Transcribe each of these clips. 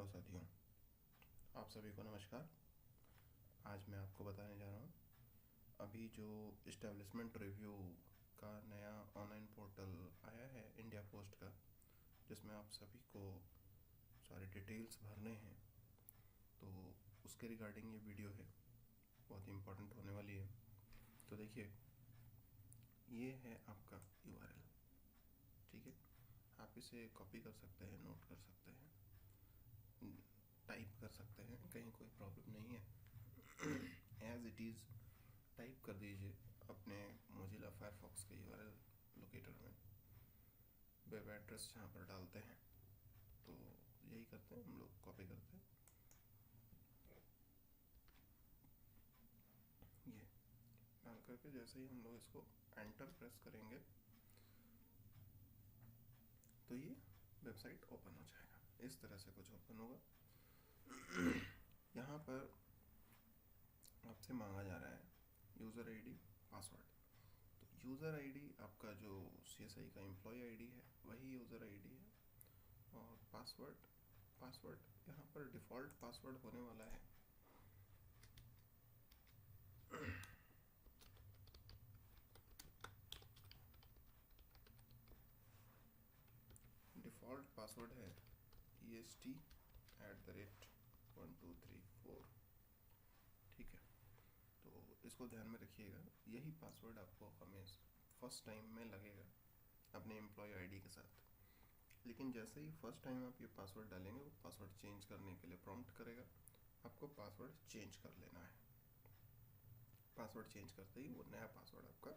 Hello साथियों, आप सभी को नमस्कार। आज मैं आपको बताने जा रहा हूँ अभी जो इस्टेब्लिशमेंट रिव्यू का नया ऑनलाइन पोर्टल आया है इंडिया पोस्ट का, जिसमें आप सभी को सारे डिटेल्स भरने हैं। तो उसके रिगार्डिंग ये वीडियो है, बहुत इम्पोर्टेंट होने वाली है। तो देखिए, ये है आपका URL, ठीक है। आप इसे कॉपी कर सकते हैं, नोट कर सकते हैं, टाइप कर सकते हैं, कहीं कोई प्रॉब्लम नहीं है। एज इट इज़ टाइप कर दीजिए अपने मोजिला फायरफॉक्स के URL लोकेटर में, वेब एड्रेस जहाँ पर डालते हैं। तो यही करते हैं हम लोग, कॉपी करते हैं ये डाल करके। जैसे ही हम लोग इसको एंटर प्रेस करेंगे तो ये वेबसाइट ओपन हो जाएगा। इस तरह से कुछ ओपन होगा। यहाँ पर आपसे मांगा जा रहा है यूज़र आईडी, पासवर्ड। तो यूज़र आईडी आपका जो CSI का एम्प्लॉय आईडी है वही यूज़र आईडी है, और पासवर्ड यहाँ पर डिफ़ॉल्ट पासवर्ड होने वाला है डिफ़ॉल्ट पासवर्ड है EST@1234, ठीक है। तो इसको ध्यान में रखिएगा, यही पासवर्ड आपको हमें फर्स्ट टाइम में लगेगा अपने एम्प्लॉय आईडी के साथ। लेकिन जैसे ही फर्स्ट टाइम आप ये पासवर्ड डालेंगे, वो पासवर्ड चेंज करने के लिए प्रॉम्प्ट करेगा, आपको पासवर्ड चेंज कर लेना है। पासवर्ड चेंज करते ही वो नया पासवर्ड आपका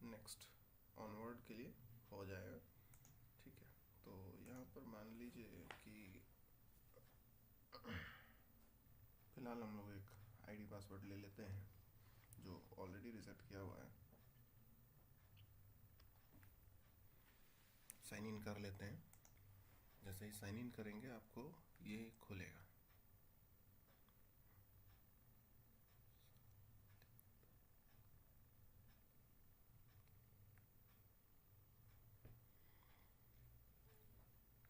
नेक्स्ट ऑनवर्ड के लिए हो जाएगा, ठीक है। तो यहाँ पर मान लीजिए कि फिलहाल हम लोग एक आईडी पासवर्ड ले लेते हैं जो ऑलरेडी रिसेट किया हुआ है। साइन इन कर लेते हैं। जैसे ही साइन इन करेंगे आपको ये खुलेगा।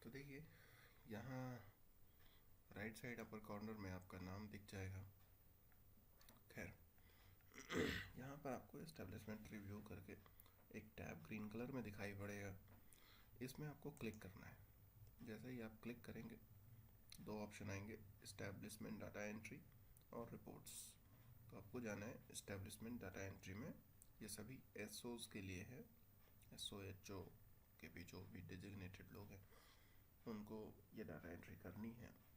तो देखिए, यहाँ राइट साइड अपर कॉर्नर में आपका नाम दिख जाएगा। खैर, यहाँ पर आपको एस्टेब्लिशमेंट रिव्यू करके एक टैब ग्रीन कलर में दिखाई पड़ेगा, इसमें आपको क्लिक करना है। जैसे ही आप क्लिक करेंगे, दो ऑप्शन आएंगे, एस्टेब्लिशमेंट डाटा एंट्री और रिपोर्ट्स। तो आपको जाना है एस्टेब्लिशमेंट डाटा एंट्री में। ये सभी SOs के लिए है, SOHO के भी जो भी डिजिग्नेटेड लोग हैं उनको ये डाटा एंट्री करनी है।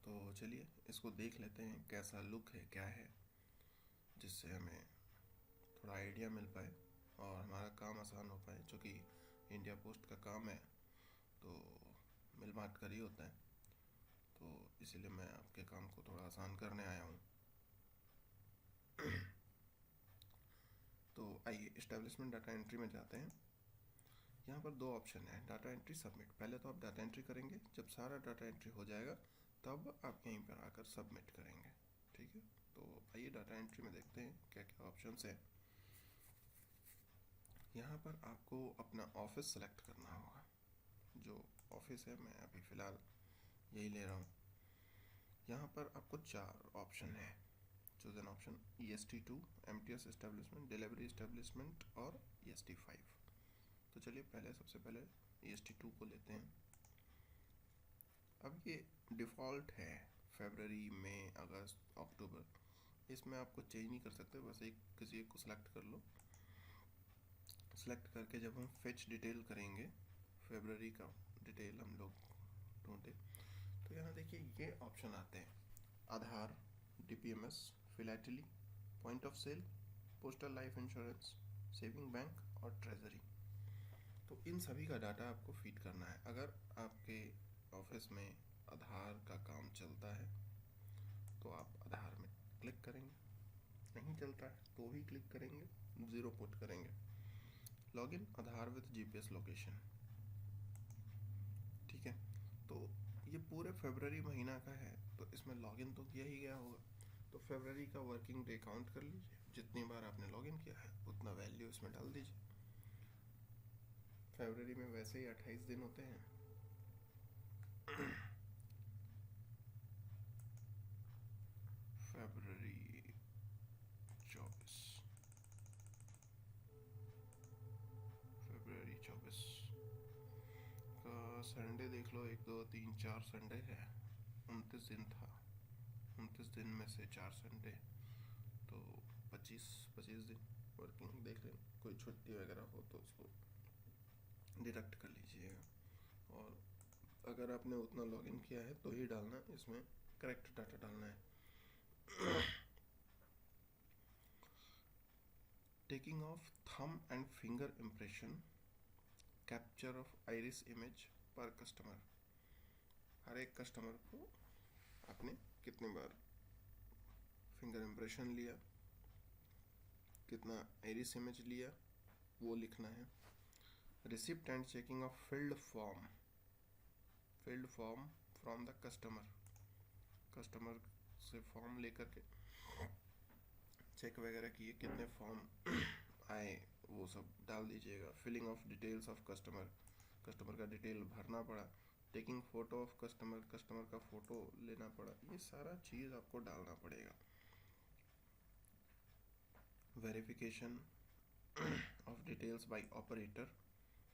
तो चलिए इसको देख लेते हैं कैसा लुक है, क्या है, जिससे हमें थोड़ा आइडिया मिल पाए और हमारा काम आसान हो पाए। चूँकि इंडिया पोस्ट का काम है तो मिल बांट कर ही होता है, तो इसीलिए मैं आपके काम को थोड़ा आसान करने आया हूँ। तो आइए एस्टेब्लिशमेंट डाटा एंट्री में जाते हैं। यहाँ पर दो ऑप्शन है, डाटा एंट्री, सबमिट। पहले तो आप डाटा एंट्री करेंगे, जब सारा डाटा एंट्री हो जाएगा तब आप यहीं पर आकर सबमिट करेंगे, ठीक है। तो आइए डाटा एंट्री में देखते हैं क्या क्या ऑप्शंस हैं। यहाँ पर आपको अपना ऑफिस सेलेक्ट करना होगा। जो ऑफिस है मैं अभी फ़िलहाल यही ले रहा हूँ। यहाँ पर आपको 4 ऑप्शन है। Choose an option, EST2, MTS establishment, delivery establishment और EST5। तो चलिए सबसे पहले EST2 को लेते हैं। अब ये डिफ़ॉल्ट है, फरवरी, मई, अगस्त, अक्टूबर। इसमें आपको चेंज नहीं कर सकते, बस एक किसी एक को सिलेक्ट कर लो। सेलेक्ट करके जब हम फेच डिटेल करेंगे, फरवरी का डिटेल हम लोग ढूंढे, तो यहाँ देखिए ये ऑप्शन आते हैं, Aadhaar, DPMS, philately, point of sale, postal life insurance, saving bank और ट्रेजरी। तो इन सभी का डाटा आपको फीड करना है। अगर आपके ऑफिस में आधार का काम चलता है तो आप आधार में क्लिक करेंगे, नहीं चलता है तो भी क्लिक करेंगे, 0 पुट करेंगे। Login Aadhaar with GPS location, ठीक है। तो ये पूरे फरवरी महीना का है, तो इसमें लॉगिन तो किया ही गया होगा। तो फरवरी का वर्किंग डे काउंट कर लीजिए, जितनी बार आपने लॉगिन किया है उतना वैल्यू इसमें डाल दीजिए। फरवरी में वैसे ही 28 दिन होते हैं, फरवरी 24, फरवरी 24 का संडे देख लो, 1 2 3 4 संडे है, 29 दिन था, 29 दिन में से 4 संडे, तो 25 दिन वर्किंग देख लें। कोई छुट्टी वगैरह हो तो उसको डिडक्ट कर लीजिएगा। और अगर आपने उतना लॉगिन किया है तो ही डालना, इसमें करेक्ट डाटा डालना है। Taking of thumb and finger impression, capture of iris image पर कस्टमर। हर एक कस्टमर को आपने कितने बार फिंगर इम्प्रेशन लिया, कितना आइरिस इमेज लिया, वो लिखना है। Receipt and checking of field form from the customer से फॉर्म लेकर के चेक वगैरह किए, कितने फॉर्म आए वो सब डाल दीजिएगा। Filling of details of customer का डिटेल भरना पड़ा। टेकिंग फोटो ऑफ कस्टमर का फोटो लेना पड़ा। ये सारा चीज़ आपको डालना पड़ेगा। Verification of details by operator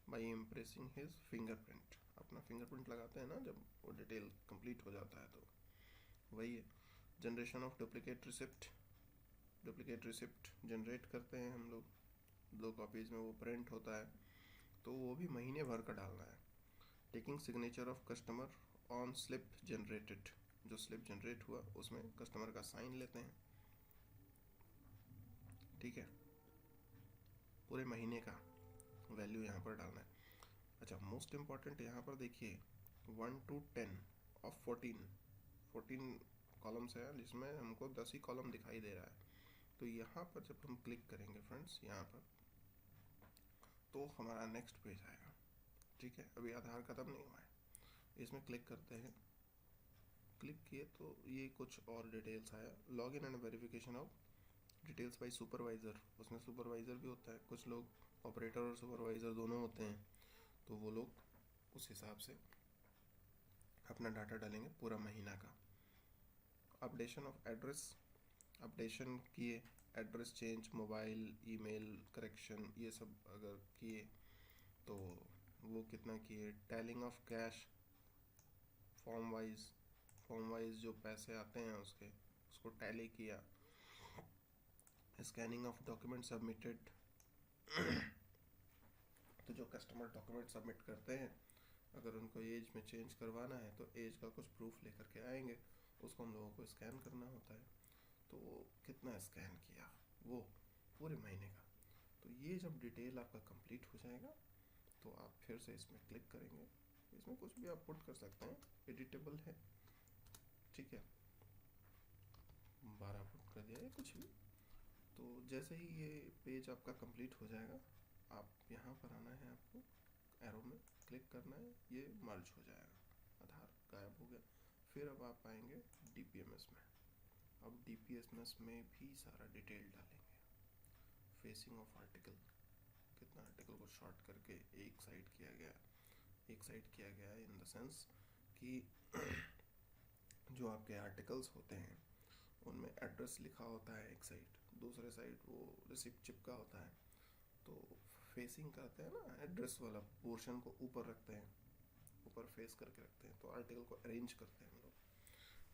by impressing his fingerprint. अपना फिंगरप्रिंट लगाते हैं ना जब वो डिटेल कंप्लीट हो जाता है, तो वही है। Generation of duplicate receipt generate करते हैं हम लोग, 2 कॉपीज़ में वो प्रिंट होता है, तो वो भी महीने भर का डालना है। Taking signature of customer on slip generated. जो स्लिप जनरेट हुआ उसमें कस्टमर का साइन लेते हैं, ठीक है। पूरे महीने का वैल्यू यहाँ पर डालना है। अच्छा, मोस्ट इम्पॉर्टेंट यहाँ पर देखिए 1 to 10 ऑफ 14 कॉलम्स है, जिसमें हमको 10 ही कॉलम दिखाई दे रहा है। तो यहाँ पर जब हम क्लिक करेंगे फ्रेंड्स, यहाँ पर तो हमारा नेक्स्ट पेज आएगा, ठीक है। अभी आधार खत्म नहीं हुआ है, इसमें क्लिक करते हैं। क्लिक किए तो ये कुछ और डिटेल्स आया। Log in and verification of details bye supervisor. उसमें सुपरवाइज़र भी होता है, कुछ लोग ऑपरेटर और सुपरवाइज़र दोनों होते हैं, तो वो लोग उस हिसाब से अपना डाटा डालेंगे पूरा महीना का। अपडेशन ऑफ एड्रेस, अपडेशन किए, address change, mobile, email correction, ये सब अगर किए तो वो कितना किए। टैलिंग ऑफ कैश, फॉर्म वाइज जो पैसे आते हैं उसको टैली किया। Scanning of document submitted. तो जो कस्टमर डॉक्यूमेंट सबमिट करते हैं, अगर उनको एज में चेंज करवाना है तो एज का कुछ प्रूफ लेकर के आएंगे, उसको हम लोगों को स्कैन करना होता है। तो कितना स्कैन किया वो पूरे महीने का। तो ये जब डिटेल आपका कंप्लीट हो जाएगा तो आप फिर से इसमें क्लिक करेंगे। इसमें कुछ भी आप पुट कर सकते हैं, एडिटेबल है, ठीक है। 12 पुट कर दिया या कुछ भी। तो जैसे ही ये पेज आपका कंप्लीट हो जाएगा, आप यहाँ पर आना है, आपको एरो में क्लिक करना है, ये मर्ज हो जाएगा, आधार गायब हो गया। फिर अब आप आएंगे DPMS में। अब DPMS में भी सारा डिटेल डालेंगे। फेसिंग ऑफ आर्टिकल, कितना आर्टिकल को शॉर्ट करके एक साइड किया गया इन द सेंस कि जो आपके आर्टिकल्स होते हैं उनमें एड्रेस लिखा होता है एक साइड, दूसरे साइड वो रिसिप्ट चिपका होता है। तो फेसिंग करते हैं ना, एड्रेस वाला पोर्शन को ऊपर रखते हैं, ऊपर फेस करके रखते हैं, तो आर्टिकल को अरेंज करते हैं हम लोग,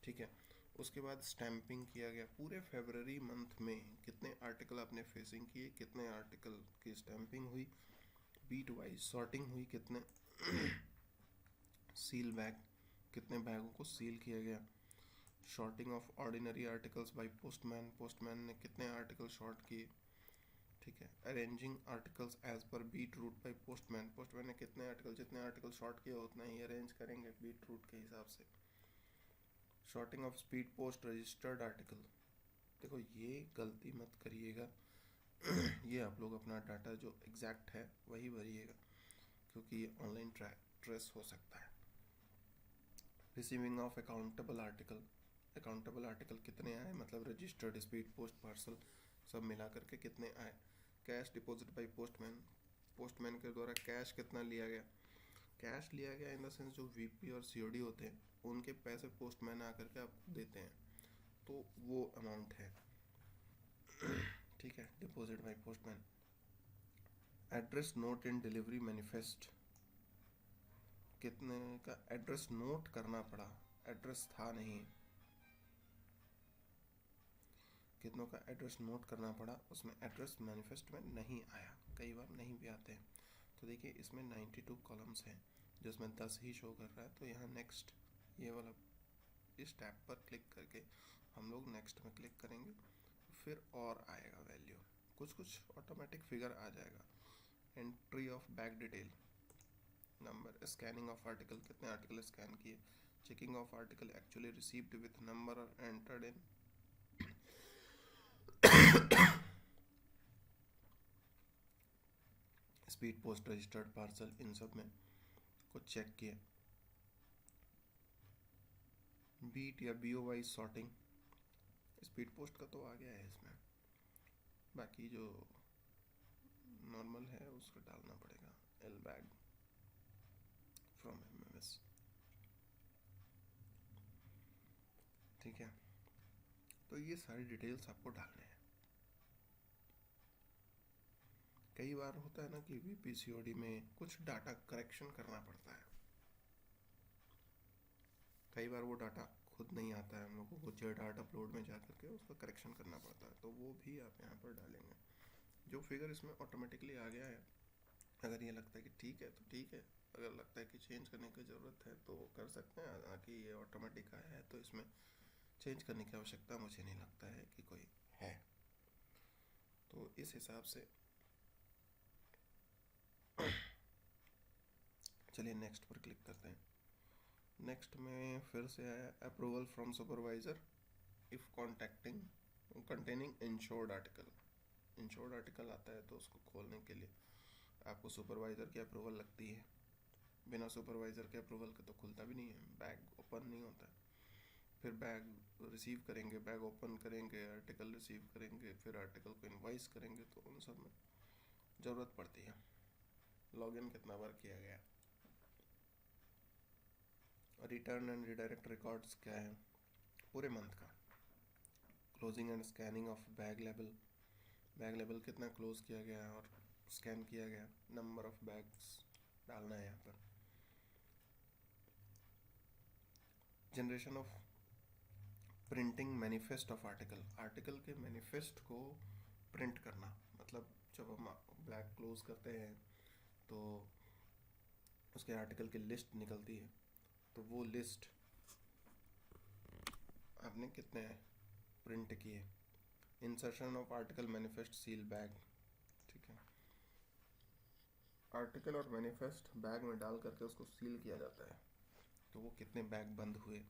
ठीक है। उसके बाद स्टैंपिंग किया गया। पूरे फरवरी मंथ में कितने आर्टिकल आपने फेसिंग किए, कितने आर्टिकल की स्टैंपिंग हुई, बीट वाइज सॉर्टिंग हुई, कितने सील बैग, कितने बैगों को सील किया गया। Sorting of ordinary articles by postman ने कितने आर्टिकल शॉर्ट किए, ठीक है। Arranging articles as per beat route by postman ने कितने आर्टिकल, जितने आर्टिकल शॉर्ट किए उतना ही अरेंज करेंगे बीट रूट के हिसाब से। Sorting of speed post registered article, देखो ये गलती मत करिएगा। ये आप लोग अपना डाटा जो एग्जैक्ट है वही भरिएगा, क्योंकि ये ऑनलाइन ट्रेस हो सकता है। रिसीविंग ऑफ अकाउंटेबल आर्टिकल कितने आए, मतलब रजिस्टर्ड, स्पीड पोस्ट, पार्सल सब मिला करके कितने आए। कैश डिपॉजिट बाय पोस्टमैन के द्वारा कैश कितना लिया गया। कैश लिया गया इन द सेंस जो वीपी और सीओडी होते हैं उनके पैसे पोस्टमैन आकर के आपको देते हैं, तो वो अमाउंट है। ठीक है, deposit by postman. Address note in delivery manifest, कितने का एड्रेस नोट करना पड़ा, एड्रेस था नहीं, कितनों का एड्रेस नोट करना पड़ा, उसमें एड्रेस मैनिफेस्ट में नहीं आया, कई बार नहीं भी आते हैं। तो देखिए इसमें 92 कॉलम्स हैं जिसमें 10 ही शो कर रहा है, तो यहाँ नेक्स्ट ये वाला इस टैब पर क्लिक करके हम लोग नेक्स्ट में क्लिक करेंगे, फिर और आएगा वैल्यू, कुछ ऑटोमेटिक फिगर आ जाएगा। Entry of bag detail, number, scanning of article, कितने आर्टिकल स्कैन किए, checking of article actually received with number और entered in, speed post, registered parcel, इन सब में कुछ चेक किए। बीट या BO wise sorting, speed post का तो आ गया है इसमें, बाकी जो नॉर्मल है उसको डालना पड़ेगा। एल बैग फ्रॉम एमएमएस, ठीक है। तो ये सारी डिटेल्स आपको डालने हैं। कई बार होता है ना कि वीपीसीओडी में कुछ डाटा करेक्शन करना पड़ता है, कई बार वो डाटा खुद नहीं आता है, हम लोगों को जेड आर्ट अपलोड में जा करके उसका करेक्शन करना पड़ता है, तो वो भी आप यहाँ पर डालेंगे। जो फिगर इसमें ऑटोमेटिकली आ गया है, अगर ये लगता है कि ठीक है तो ठीक है, अगर लगता है कि चेंज करने की ज़रूरत है तो कर सकते हैं, हालांकि ये ऑटोमेटिक आया है तो इसमें चेंज करने की आवश्यकता मुझे नहीं लगता है कि कोई है। तो इस हिसाब से चलिए नेक्स्ट पर क्लिक करते हैं। नेक्स्ट में फिर से आया approval from supervisor if contacting containing insured article. Insured article आता है तो उसको खोलने के लिए आपको सुपरवाइज़र की अप्रूवल लगती है, बिना सुपरवाइज़र के अप्रूवल के तो खुलता भी नहीं है, बैग ओपन नहीं होता है। फिर बैग रिसीव करेंगे, बैग ओपन करेंगे, आर्टिकल रिसीव करेंगे, फिर आर्टिकल को इनवाइस करेंगे, तो उन सब में ज़रूरत पड़ती है। लॉगिन कितना बार किया गया, रिटर्न एंड रिडायरेक्ट रिकॉर्ड्स क्या है पूरे मंथ का, closing and scanning of bag level, bag level कितना क्लोज किया गया और स्कैन किया गया, नंबर ऑफ बैग्स डालना है यहाँ पर। Generation of printing manifest of article, article के मैनिफेस्ट को प्रिंट करना, मतलब जब हम बैग क्लोज करते हैं तो उसके आर्टिकल की लिस्ट निकलती है, तो वो लिस्ट आपने कितने प्रिंट किए। Insertion of article manifest seal bag, ठीक है, आर्टिकल और मैनिफेस्ट बैग में डाल करके उसको सील किया जाता है, तो वो कितने बैग बंद हुए।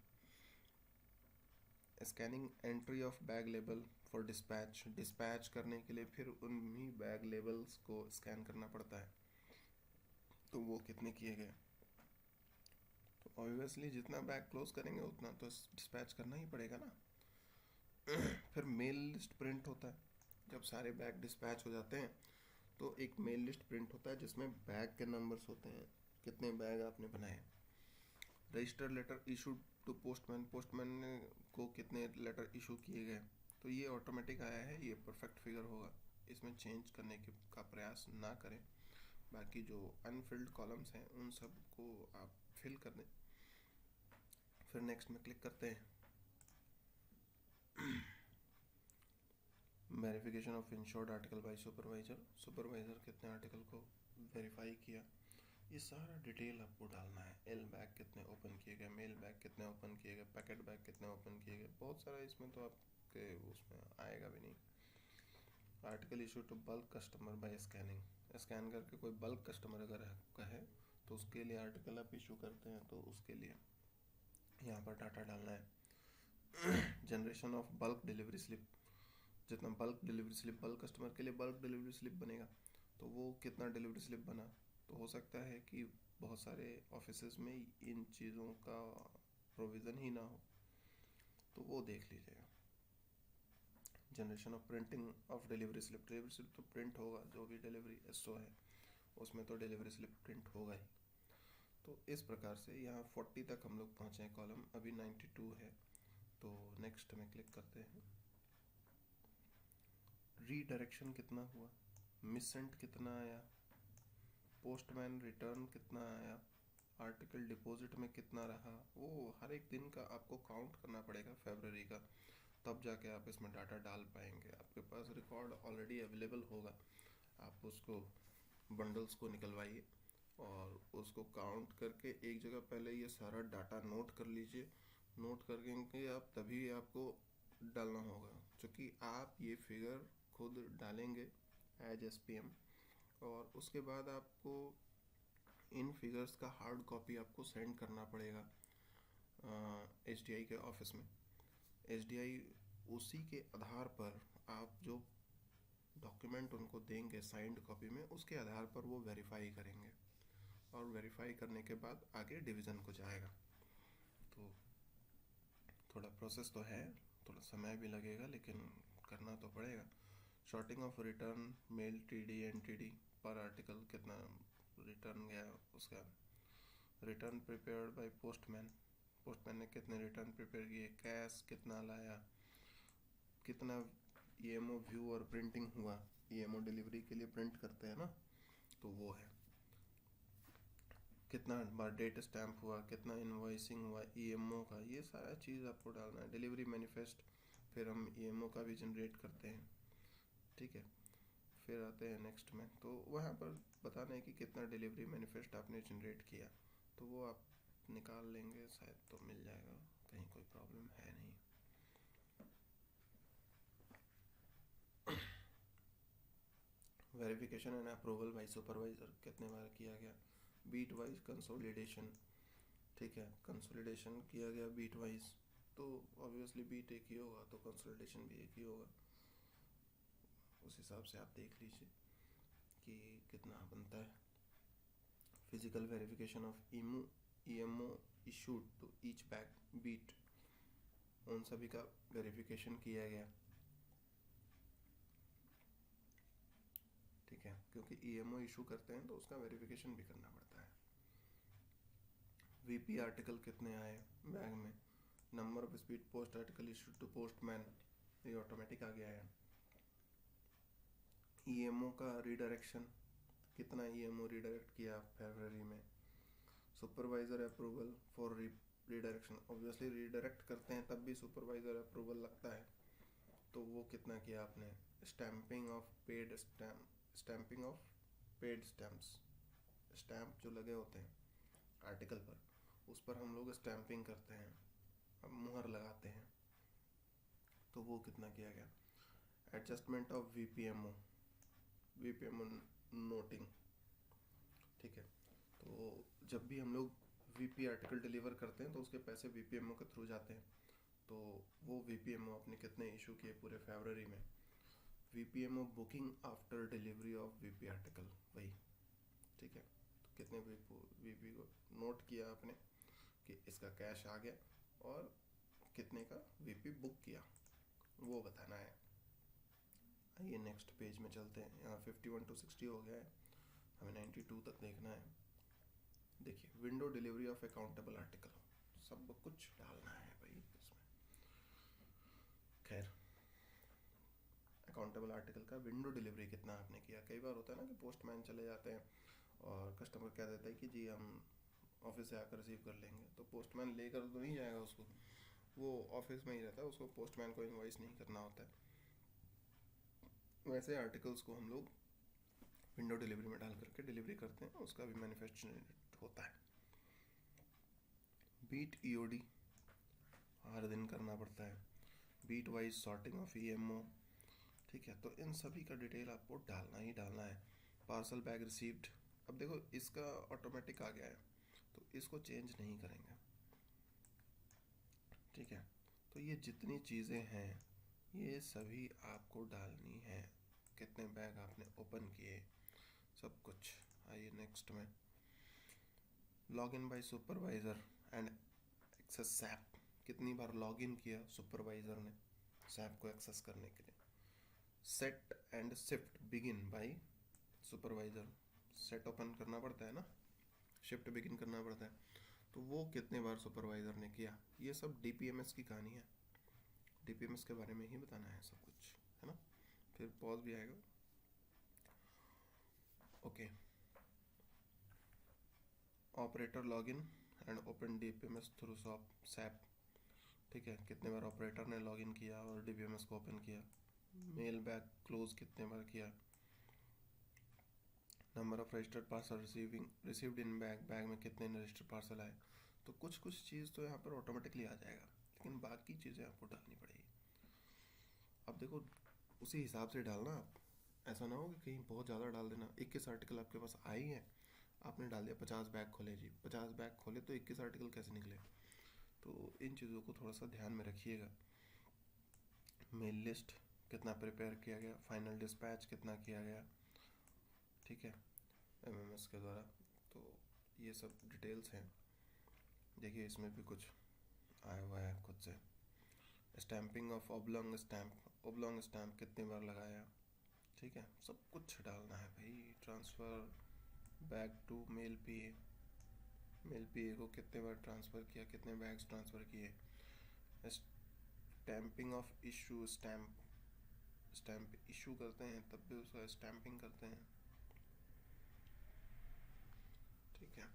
Scanning entry of bag label for dispatch, dispatch करने के लिए फिर उन्हीं बैग लेबल्स को स्कैन करना पड़ता है, तो वो कितने किए गए। तो ऑब्वियसली जितना बैग क्लोज करेंगे उतना तो डिस्पैच करना ही पड़ेगा ना। फिर मेल लिस्ट प्रिंट होता है, जब सारे बैग डिस्पैच हो जाते हैं तो एक मेल लिस्ट प्रिंट होता है जिसमें बैग के नंबर्स होते हैं, कितने बैग आपने बनाए। Register letter issue to postman, postman को कितने लेटर इशू किए गए, तो ये ऑटोमेटिक आया है, ये परफेक्ट फिगर होगा, इसमें चेंज करने का प्रयास ना करें। बाकी जो अनफिल्ड कॉलम्स हैं उन सब को आप फिल कर दें। फिर नेक्स्ट में क्लिक करते हैं। Verification of insured article by supervisor, supervisor कितने आर्टिकल को वेरीफाई किया, ये सारा डिटेल आपको डालना है। एल बैग कितने ओपन किए गए, मेल बैग कितने ओपन किए गए, पैकेट बैग कितने ओपन किए गए, बहुत सारा इसमें तो आपके उसमें आएगा भी नहीं। Article issue to bulk customer by scanning, scan करके कोई बल्क कस्टमर अगर है तो उसके लिए आर्टिकल आप इशू करते हैं, तो उसके लिए यहाँ पर डाटा डालना है। Generation of bulk delivery slip, जितना bulk delivery slip, bulk customer के लिए बल्क डिलीवरी स्लिप बनेगा, तो वो कितना डिलीवरी स्लिप बना, तो हो सकता है कि बहुत सारे ऑफिसेज में इन चीज़ों का प्रोविज़न ही ना हो, तो वो देख लीजिएगा। Generation of printing of delivery slip, delivery slip तो प्रिंट होगा, जो भी डिलीवरी एसओ है उसमें तो डिलीवरी स्लिप प्रिंट होगा ही। तो इस प्रकार से यहाँ 40 तक हम लोग पहुँचे हैं कॉलम, अभी 92 है। तो नेक्स्ट में क्लिक करते हैं। रीडायरेक्शन कितना हुआ, मिससेंट कितना आया, पोस्टमैन रिटर्न कितना आया, आर्टिकल डिपॉजिट में कितना रहा, वो हर एक दिन का आपको काउंट करना पड़ेगा फरवरी का, तब जाके आप इसमें डाटा डाल पाएंगे। आपके पास रिकॉर्ड ऑलरेडी अवेलेबल होगा, आप उसको बंडल्स को निकलवाइए और उसको काउंट करके एक जगह पहले ये सारा डाटा नोट कर लीजिए। नोट करके आप तभी आपको डालना होगा, क्योंकि आप ये फिगर खुद डालेंगे एज SPM, और उसके बाद आपको इन फिगर्स का हार्ड कॉपी आपको सेंड करना पड़ेगा SDI के ऑफिस में। SDI उसी के आधार पर आप जो डॉक्यूमेंट उनको देंगे साइंड कॉपी में, उसके आधार पर वो वेरीफाई करेंगे, और वेरीफाई करने के बाद आगे डिवीज़न को जाएगा। तो थोड़ा प्रोसेस तो है, थोड़ा समय भी लगेगा, लेकिन करना तो पड़ेगा। Sorting of return mail TD NTD पर आर्टिकल कितना रिटर्न गया, उसका return prepared by postman, postman ने कितने रिटर्न प्रिपेयर किए, कैश कितना लाया, कितना EMO व्यू और प्रिंटिंग हुआ, EMO डिलीवरी के लिए प्रिंट करते हैं ना, तो वो है, कितना बार डेट स्टैम्प हुआ, कितना इनवॉइसिंग हुआ EMO का, ये सारा चीज़ आपको डालना है। डिलीवरी मैनिफेस्ट फिर हम EMO का भी जनरेट करते हैं, ठीक है। फिर आते हैं नेक्स्ट में, तो वहाँ पर बताना है कि कितना डिलीवरी मैनिफेस्ट आपने जनरेट किया, तो वो आप निकाल लेंगे, शायद तो मिल जाएगा, कहीं कोई प्रॉब्लम है नहीं। Verification and approval bye supervisor कितने बार किया गया, बीट वाइज कंसोलिडेशन, ठीक है, कंसोलिडेशन किया गया बीट वाइज, तो ऑब्वियसली बीट एक ही होगा तो कंसोलिडेशन भी एक ही होगा, उस हिसाब से आप देख लीजिए कि कितना बनता है। Physical verification of EMO issued to each bag beat, उन सभी का वेरिफिकेशन किया गया, ठीक है, क्योंकि EMO इशू करते हैं तो उसका वेरिफिकेशन भी करना पड़ता है। VP आर्टिकल कितने आए बैग में, number of speed post article issued to postman, ये ऑटोमेटिक आ गया है। EMO का रीडायरेक्शन, कितना EMO रीडायरेक्ट किया फरवरी में, supervisor approval for redirection, obviously redirect करते हैं तब भी सुपरवाइजर अप्रूवल लगता है, तो वो कितना किया आपने, stamping of paid stamps, stamp जो लगे होते हैं आर्टिकल पर, उस पर हम लोग स्टैंपिंग करते हैं, अब मुहर लगाते हैं, तो वो कितना किया गया। एडजस्टमेंट ऑफ VPMO नोटिंग, ठीक है, तो जब भी हम लोग VP आर्टिकल डिलीवर करते हैं तो उसके पैसे VPMO के थ्रू जाते हैं, तो वो VPMO आपने कितने इशू किए पूरे फरवरी में। VPMO booking after delivery of VP article, वही, ठीक है, तो कितने VP को नोट किया आपने कि इसका कैश आ गया, और कितने का VP बुक किया, वो बताना है। आइए नेक्स्ट पेज में चलते हैं, यहाँ 51 to 60 हो गया है, हमें 92 तक देखना है। देखिए, window delivery of accountable article, सब कुछ डालना है भाई इसमें। खैर, अकाउंटेबल आर्टिकल का विंडो डिलीवरी कितना आपने किया, कई बार होता है ना कि पोस्टमैन चले जाते हैं और कस्टमर कह देता है कि जी हम ऑफिस से आकर रिसीव कर लेंगे, तो पोस्टमैन लेकर तो नहीं जाएगा उसको, वो ऑफिस में ही रहता है, उसको पोस्टमैन को इनवॉइस नहीं करना होता है। वैसे आर्टिकल्स को हम लोग विंडो डिलीवरी में डाल करके डिलीवरी करते हैं, उसका भी मैनिफेस्ट होता है। बीट EOD हर दिन करना पड़ता है, beat wise sorting of EMO, ठीक है, तो इन सभी का डिटेल आपको डालना ही डालना है। पार्सल बैग रिसीव्ड, अब देखो इसका ऑटोमेटिक आ गया है तो इसको चेंज नहीं करेंगे, ठीक है, तो ये जितनी चीज़ें हैं ये सभी आपको डालनी है, कितने बैग आपने ओपन किए, सब कुछ। आइए नेक्स्ट में, log in by supervisor and access SAP, कितनी बार लॉग इन किया सुपरवाइज़र ने सैप को एक्सेस करने के लिए। Set and shift begin by supervisor, set open करना पड़ता है ना, शिफ्ट बिगिन करना पड़ता है, तो वो कितने बार सुपरवाइज़र ने किया। ये सब डीपीएमएस की कहानी है, डीपीएमएस के बारे में ही बताना है सब कुछ, है ना। फिर पॉज भी आएगा। Okay, operator login and open DPMS through SAP. ठीक है, कितने बार ऑपरेटर ने लॉगिन किया और डीपीएमएस को ओपन किया। मेल बैग क्लोज कितने बार किया। Number of registered parcel received in bag, bag में कितने रजिस्टर्ड पार्सल आए। तो कुछ कुछ चीज़ तो यहाँ पर ऑटोमेटिकली आ जाएगा, लेकिन बाकी चीज़ें आपको डालनी पड़ेगी। अब देखो, उसी हिसाब से डालना आप, ऐसा ना हो कि कहीं बहुत ज़्यादा डाल देना। 21 आर्टिकल आपके पास आई है, आपने डाल दिया 50 बैग खोले जी, 50 बैग खोले तो 21 आर्टिकल कैसे निकले। तो इन चीज़ों को थोड़ा सा ध्यान में रखिएगा। मेल लिस्ट कितना प्रिपेयर किया गया, फाइनल डिस्पैच कितना किया गया, ठीक है, एमएमएस के द्वारा। तो ये सब डिटेल्स हैं। देखिए इसमें भी कुछ आया हुआ है खुद से। स्टैंपिंग ऑफ ओब्लॉन्ग स्टैम्प कितनी बार लगाया, ठीक है, सब कुछ डालना है भाई। Transfer bag to mail PA, mail PA को कितने बार ट्रांसफ़र किया, कितने बैग्स ट्रांसफ़र किए। Stamping of issue, stamp issue करते हैं तब भी उसका स्टैंपिंग करते हैं, ठीक है।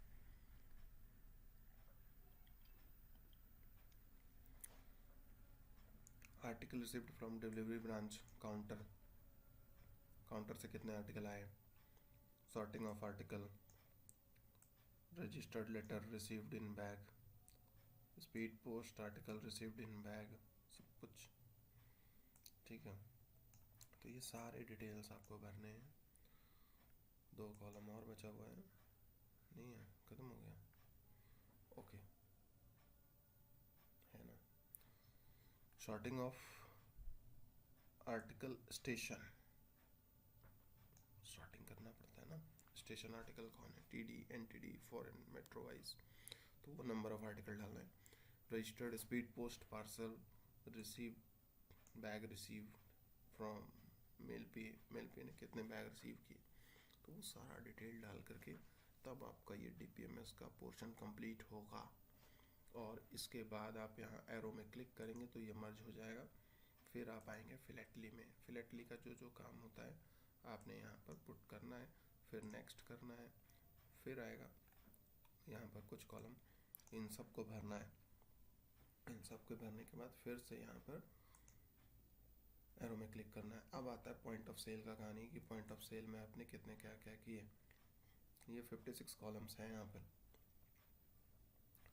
Article received from delivery branch counter से कितने आर्टिकल आए। Sorting of article, registered letter received in bag, speed post article received in bag, सब कुछ, ठीक है। तो ये सारे डिटेल्स आपको भरने हैं। 2 कॉलम और बचा हुआ है, नहीं है, ख़त्म हो गया, ओके, है ना। Sorting of article station, sorting करना पड़ता है ना। स्टेशन आर्टिकल कौन है, TD, NTD, foreign, metro wise, तो वो नंबर ऑफ आर्टिकल डालना है। Registered speed post parcel receive, bag receive from mail पे ने कितने बैग रिसीव किए। तो वो सारा डिटेल डाल करके तब आपका ये डीपीएमएस का पोर्शन कंप्लीट होगा। और इसके बाद आप यहाँ एरो में क्लिक करेंगे तो ये मर्ज हो जाएगा। फिर आप आएंगे फिलेटली में, फिलेटली का जो जो काम होता है आपने यहाँ पर पुट करना है, फिर नेक्स्ट करना है, फिर आएगा यहाँ पर कुछ कॉलम, इन सब को भरना है। इन सब के भरने के बाद फिर से यहाँ पर एरो में क्लिक करना है। अब आता है पॉइंट ऑफ सेल का कहानी कि पॉइंट ऑफ सेल में आपने कितने क्या क्या किए। ये 56 कॉलम्स हैं यहाँ पर।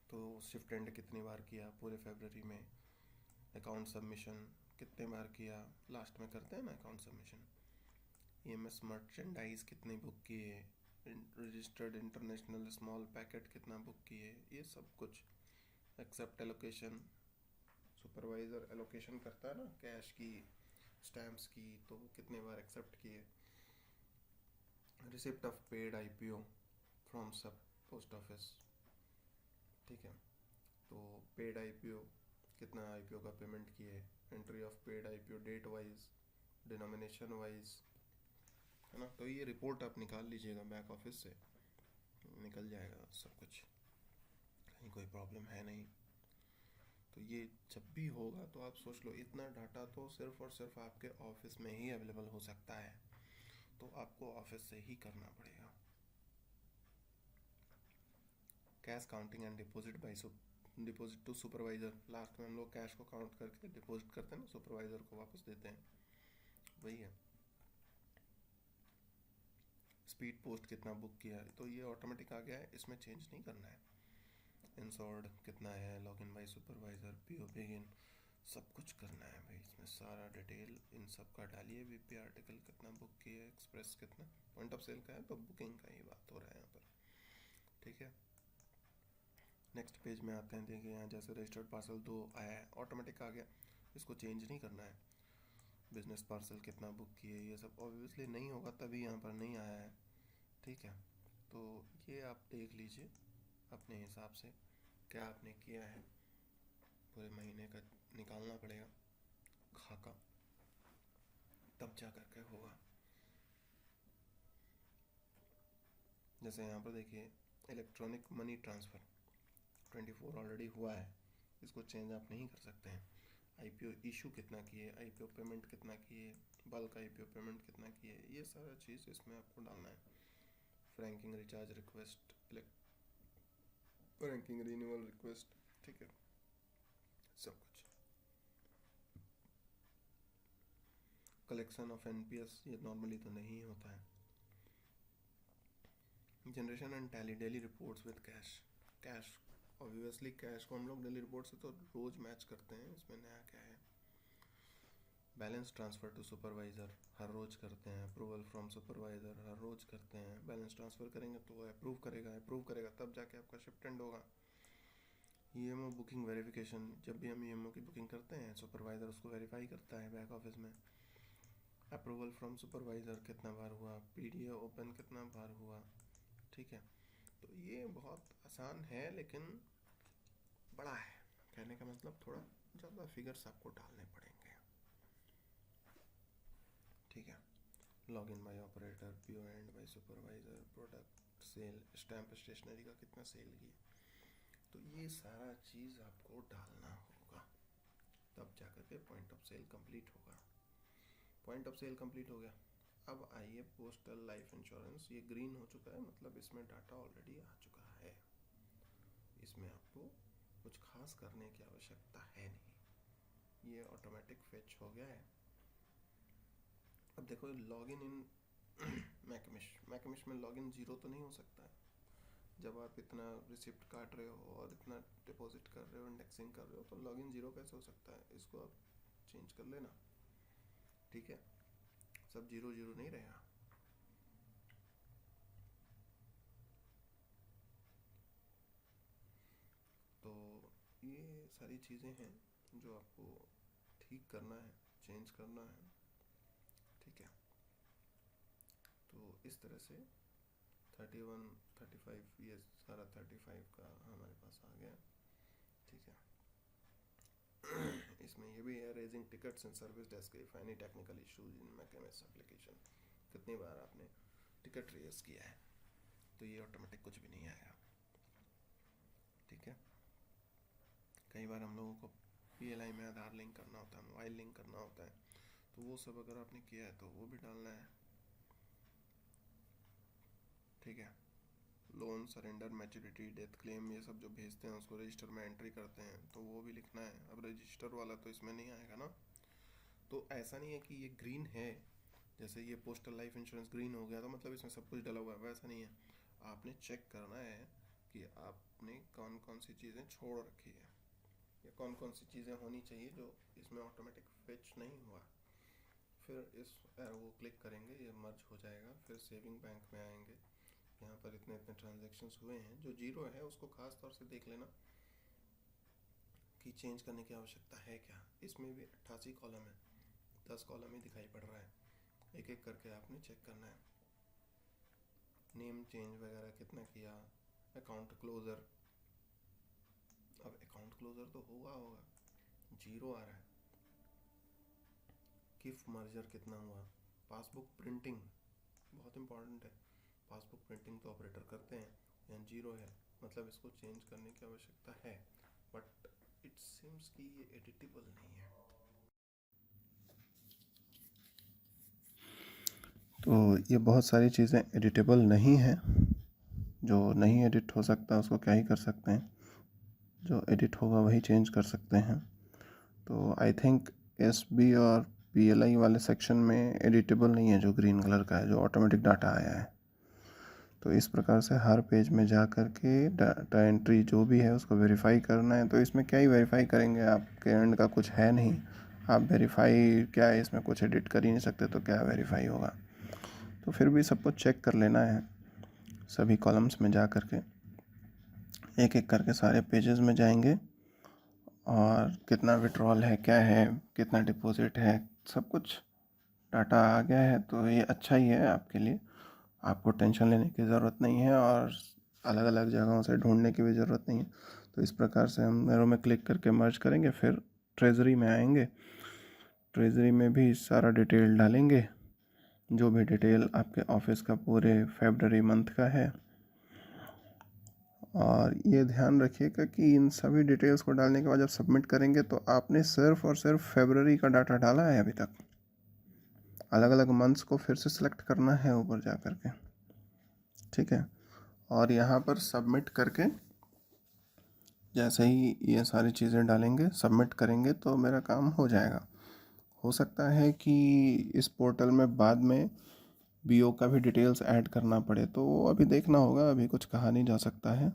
तो शिफ्ट एंड कितनी बार किया पूरे फरवरी में, अकाउंट सबमिशन कितने बार किया, लास्ट में करते हैं ना अकाउंट सबमिशन। ईएमएस मर्चेंडाइज कितने बुक किए, रजिस्टर्ड इंटरनेशनल स्मॉल पैकेट कितना बुक किए, ये सब कुछ। एक्सेप्ट एलोकेशन, सुपरवाइज़र एलोकेशन करता है ना कैश की, स्टैम्प्स की, तो वो कितने बार एक्सेप्ट किए। Receipt of paid IPO from sub post office, ठीक है। तो पेड आईपीओ कितना आईपीओ का पेमेंट किए। Entry of paid IPO date wise, denomination wise, है ना। तो ये रिपोर्ट आप निकाल लीजिएगा, बैक ऑफिस से निकल जाएगा सब कुछ, कहीं कोई प्रॉब्लम है नहीं। तो ये जब भी होगा तो आप सोच लो, इतना डाटा तो सिर्फ और सिर्फ आपके ऑफिस में ही अवेलेबल हो सकता है, तो आपको ऑफिस से ही करना पड़ेगा। Cash counting and deposit to supervisor, last में हम लोग कैश को काउंट करके डिपॉजिट करते हैं ना, सुपरवाइज़र को वापस देते हैं, वही है। स्पीड पोस्ट कितना बुक किया है, तो ये ऑटोमेटिक आ गया है, इसमें चेंज नहीं करना है। इंसॉर्ड कितना है, login by supervisor, PO begin, सब कुछ करना है भाई इसमें, सारा डिटेल इन सब का डालिए। वीपी आर्टिकल कितना बुक किया, एक्सप्रेस कितना, पॉइंट ऑफ सेल का है तो बुकिंग का ही बात हो रहा है यहाँ पर, ठीक है। नेक्स्ट पेज में आते हैं, देखिए यहाँ जैसे रजिस्टर्ड पार्सल 2 आया है, ऑटोमेटिक आ गया, इसको चेंज नहीं करना है। बिजनेस पार्सल कितना बुक किए, ये सब ऑब्वियसली नहीं होगा तभी यहाँ पर नहीं आया है, ठीक है। तो ये आप देख लीजिए अपने हिसाब से क्या आपने किया है, पूरे महीने का निकालना पड़ेगा खाका, तब जा करके होगा। जैसे यहाँ पर देखिए इलेक्ट्रॉनिक मनी ट्रांसफ़र 24 ऑलरेडी हुआ है, इसको चेंज आप नहीं कर सकते हैं। आईपीओ इशू कितना किए, आईपीओ पेमेंट कितना किए, बल्क आईपीओ पेमेंट कितना किए, ये सारा चीज़ इसमें आपको डालना है। Franking recharge request, franking renewal request, ठीक है, सब कुछ। कलेक्शन ऑफ एनपीएस ये नॉर्मली तो नहीं होता है। Generation and tally daily reports with cash obviously cash को हम लोग डेली रिपोर्ट से तो रोज मैच करते हैं, इसमें नया क्या है। बैलेंस ट्रांसफ़र टू सुपरवाइज़र हर रोज़ करते हैं। अप्रूवल फ्रॉम सुपरवाइज़र हर रोज़ करते हैं। बैलेंस ट्रांसफ़र करेंगे तो वो अप्रूव करेगा तब जाके आपका शिफ्ट एंड होगा। ईएमओ बुकिंग वेरिफिकेशन, जब भी हम ईएमओ की बुकिंग करते हैं सुपरवाइज़र उसको वेरीफाई करता है बैक ऑफिस में। अप्रूवल फ्रॉम सुपरवाइज़र कितना बार हुआ, पीडीए ओपन कितना बार हुआ, ठीक है। तो ये बहुत आसान है लेकिन बड़ा है, कहने का मतलब थोड़ा ज़्यादा फिगर्स आपको डालने पड़ेंगे, ठीक है। Log in by operator, PO end by supervisor, product sale, stamp stationery का कितना सेल किए, तो ये सारा चीज़ आपको डालना होगा, तब जाकर के पॉइंट ऑफ सेल कंप्लीट होगा। पॉइंट ऑफ सेल कंप्लीट हो गया। अब आइए पोस्टल लाइफ इंश्योरेंस, ये ग्रीन हो चुका है, मतलब इसमें डाटा ऑलरेडी आ चुका है, इसमें आपको कुछ खास करने की आवश्यकता है नहीं, ये ऑटोमेटिक फेच हो गया है। अब देखो लॉगिन इन मैकमिश में लॉगिन जीरो तो नहीं हो सकता है, जब आप इतना रिसिप्ट काट रहे हो और इतना डिपॉजिट कर रहे हो, इंडेक्सिंग कर रहे हो, तो लॉगिन जीरो कैसे हो सकता है, इसको आप चेंज कर लेना, ठीक है। सब जीरो जीरो नहीं रहेगा। तो ये सारी चीज़ें हैं जो आपको ठीक करना है, चेंज करना है, ठीक है। तो इस तरह से 31 35 ये सारा 35 का हमारे पास आ गया, ठीक है। इसमें ये भी है raising tickets and service desk if any technical issues in McCamish application, कितनी बार आपने टिकट रेज किया है, तो ये ऑटोमेटिक कुछ भी नहीं आएगा, ठीक है। कई बार हम लोगों को पीएलआई में आधार लिंक करना होता है, मोबाइल लिंक करना होता है, तो वो सब अगर आपने किया है तो वो भी डालना है, ठीक है। Loan surrender, maturity, death claim, ये सब जो भेजते हैं उसको रजिस्टर में एंट्री करते हैं तो वो भी लिखना है। अब रजिस्टर वाला तो इसमें नहीं आएगा ना, तो ऐसा नहीं है कि ये ग्रीन है, जैसे ये पोस्टल लाइफ इंश्योरेंस ग्रीन हो गया तो मतलब इसमें सब कुछ डला हुआ है, वैसा नहीं है। आपने चेक करना है कि आपने कौन कौन सी चीज़ें छोड़ रखी है या कौन कौन सी चीज़ें होनी चाहिए जो इसमें ऑटोमेटिक फेच नहीं हुआ। फिर इस एरो को क्लिक करेंगे, ये मर्ज हो जाएगा, फिर सेविंग बैंक में आएंगे, यहाँ पर इतने इतने ट्रांजैक्शंस हुए हैं, जो जीरो है उसको खास तौर से देख लेना कि चेंज करने की आवश्यकता है क्या। इसमें भी 88 कॉलम है, 10 कॉलम ही दिखाई पड़ रहा है, एक एक करके आपने चेक करना है। नेम चेंज वगैरह कितना किया, अकाउंट क्लोज़र, अब अकाउंट क्लोज़र तो हुआ होगा, जीरो आ रहा है। किफ मर्जर कितना हुआ, पासबुक प्रिंटिंग बहुत इंपॉर्टेंट है, पासबुक प्रिंटिंग तो ऑपरेटर करते हैं, यहाँ जीरो है, मतलब इसको चेंज करने की आवश्यकता है, बट इट सीम्स कि ये एडिटेबल नहीं है। तो ये बहुत सारी चीज़ें एडिटेबल नहीं हैं, जो नहीं एडिट हो सकता उसको क्या ही कर सकते हैं, जो एडिट होगा वही चेंज कर सकते हैं। तो आई थिंक एसबी और पीएलआई वाले सेक्शन में एडिटेबल नहीं है, जो ग्रीन कलर का है, जो ऑटोमेटिक डाटा आया है। तो इस प्रकार से हर पेज में जा कर के डाटा एंट्री जो भी है उसको वेरीफाई करना है। तो इसमें क्या ही वेरीफाई करेंगे, आपके एंड का कुछ है नहीं, आप वेरीफाई क्या है, इसमें कुछ एडिट कर ही नहीं सकते, तो क्या वेरीफाई होगा। तो फिर भी सबको चेक कर लेना है, सभी कॉलम्स में जा कर के एक एक करके सारे पेजेस में जाएंगे और कितना विड्रॉल है, क्या है, कितना डिपॉजिट है, सब कुछ डाटा आ गया है। तो ये अच्छा ही है आपके लिए, आपको टेंशन लेने की ज़रूरत नहीं है और अलग अलग जगहों से ढूंढने की भी ज़रूरत नहीं है। तो इस प्रकार से हम एरो में क्लिक करके मर्ज करेंगे, फिर ट्रेजरी में आएंगे, ट्रेजरी में भी सारा डिटेल डालेंगे, जो भी डिटेल आपके ऑफिस का पूरे फरवरी मंथ का है और ये ध्यान रखिएगा कि इन सभी डिटेल्स को डालने के बाद जब सबमिट करेंगे तो आपने सिर्फ और सिर्फ फरवरी का डाटा डाला है अभी तक। अलग अलग मंथ्स को फिर से सिलेक्ट करना है ऊपर जा कर के, ठीक है। और यहाँ पर सबमिट करके जैसे ही ये सारी चीज़ें डालेंगे, सबमिट करेंगे तो मेरा काम हो जाएगा। हो सकता है कि इस पोर्टल में बाद में बीओ का भी डिटेल्स ऐड करना पड़े, तो वो अभी देखना होगा, अभी कुछ कहा नहीं जा सकता है।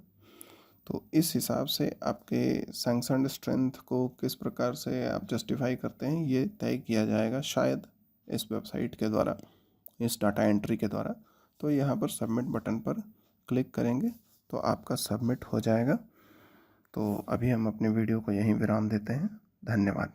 तो इस हिसाब से आपके सैंक्शनड स्ट्रेंथ को किस प्रकार से आप जस्टिफाई करते हैं ये तय किया जाएगा शायद इस वेबसाइट के द्वारा, इस डाटा एंट्री के द्वारा। तो यहाँ पर सबमिट बटन पर क्लिक करेंगे तो आपका सबमिट हो जाएगा। तो अभी हम अपने वीडियो को यहीं विराम देते हैं। धन्यवाद।